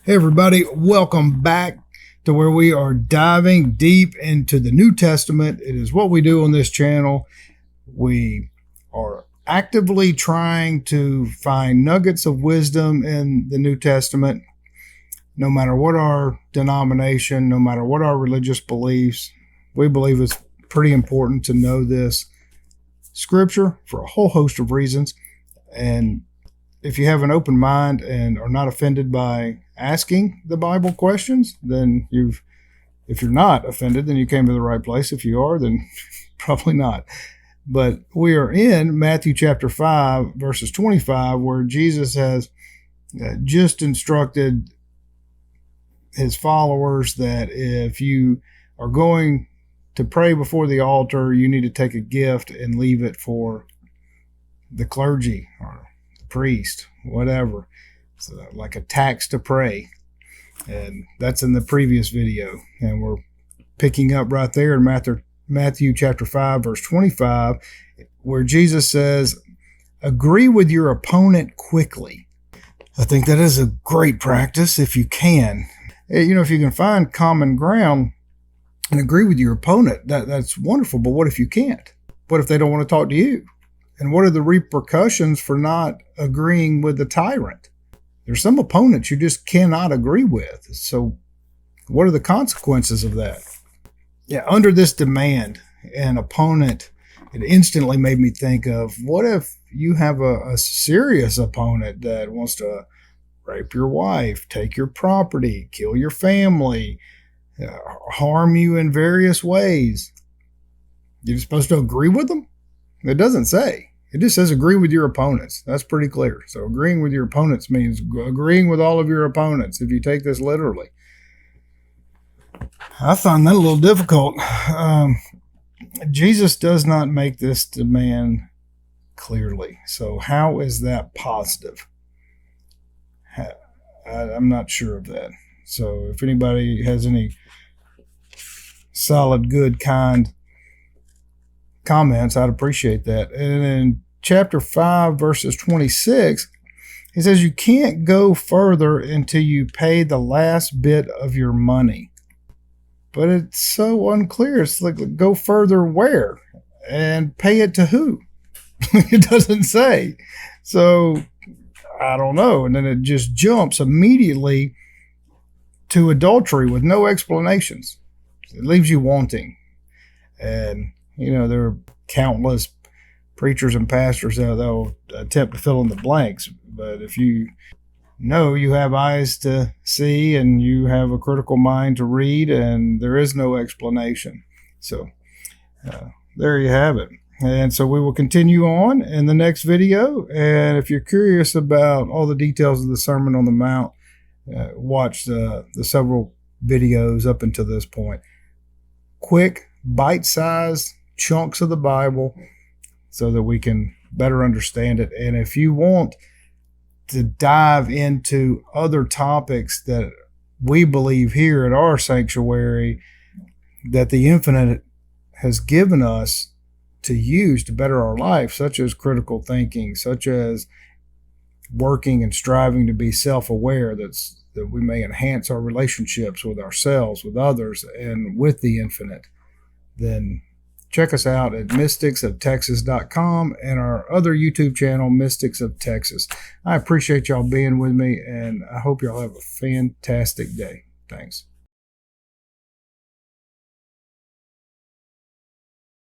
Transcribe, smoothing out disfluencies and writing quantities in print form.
Hey everybody, welcome back to where we are diving deep into the New Testament. It is what we do on this channel. We are actively trying to find nuggets of wisdom in the New Testament, no matter what our denomination, no matter what our religious beliefs. We believe it's pretty important to know this scripture for a whole host of reasons. And if you have an open mind and are not offended by asking the Bible questions, then if you're not offended, then you came to the right place. If you are, then probably not. But we are in Matthew chapter 5, verses 25, where Jesus has just instructed his followers that if you are going to pray before the altar, you need to take a gift and leave it for the clergy or priest, whatever. So like a tax to pray. And that's in the previous video. And we're picking up right there in Matthew chapter 5, verse 25, where Jesus says, agree with your opponent quickly. I think that is a great practice if you can. If you can find common ground and agree with your opponent, that's wonderful. But what if you can't? What if they don't want to talk to you? And what are the repercussions for not agreeing with the tyrant? There's some opponents you just cannot agree with. So what are the consequences of that? Yeah, under this demand, an opponent, it instantly made me think of, what if you have a serious opponent that wants to rape your wife, take your property, kill your family, harm you in various ways? You're supposed to agree with them? It doesn't say. It just says agree with your opponents. That's pretty clear. So agreeing with your opponents means agreeing with all of your opponents, if you take this literally. I find that a little difficult. Jesus does not make this demand clearly. So how is that positive? I'm not sure of that. So if anybody has any solid, good, kind comments, I'd appreciate that. And in chapter 5, verses 26, he says you can't go further until you pay the last bit of your money. But it's so unclear. It's like, go further where? And pay it to who? It doesn't say. So I don't know. And then it just jumps immediately to adultery with no explanations. It leaves you wanting. And there are countless preachers and pastors that they'll attempt to fill in the blanks. But if you have eyes to see and you have a critical mind to read, and there is no explanation. So there you have it. And so we will continue on in the next video. And if you're curious about all the details of the Sermon on the Mount, watch the several videos up until this point. Quick, bite-sized chunks of the Bible so that we can better understand it. And if you want to dive into other topics that we believe here at our sanctuary that the Infinite has given us to use to better our life, such as critical thinking, such as working and striving to be self-aware, that we may enhance our relationships with ourselves, with others, and with the Infinite, then check us out at mysticsoftexas.com and our other YouTube channel, Mystics of Texas. I appreciate y'all being with me, and I hope y'all have a fantastic day. Thanks.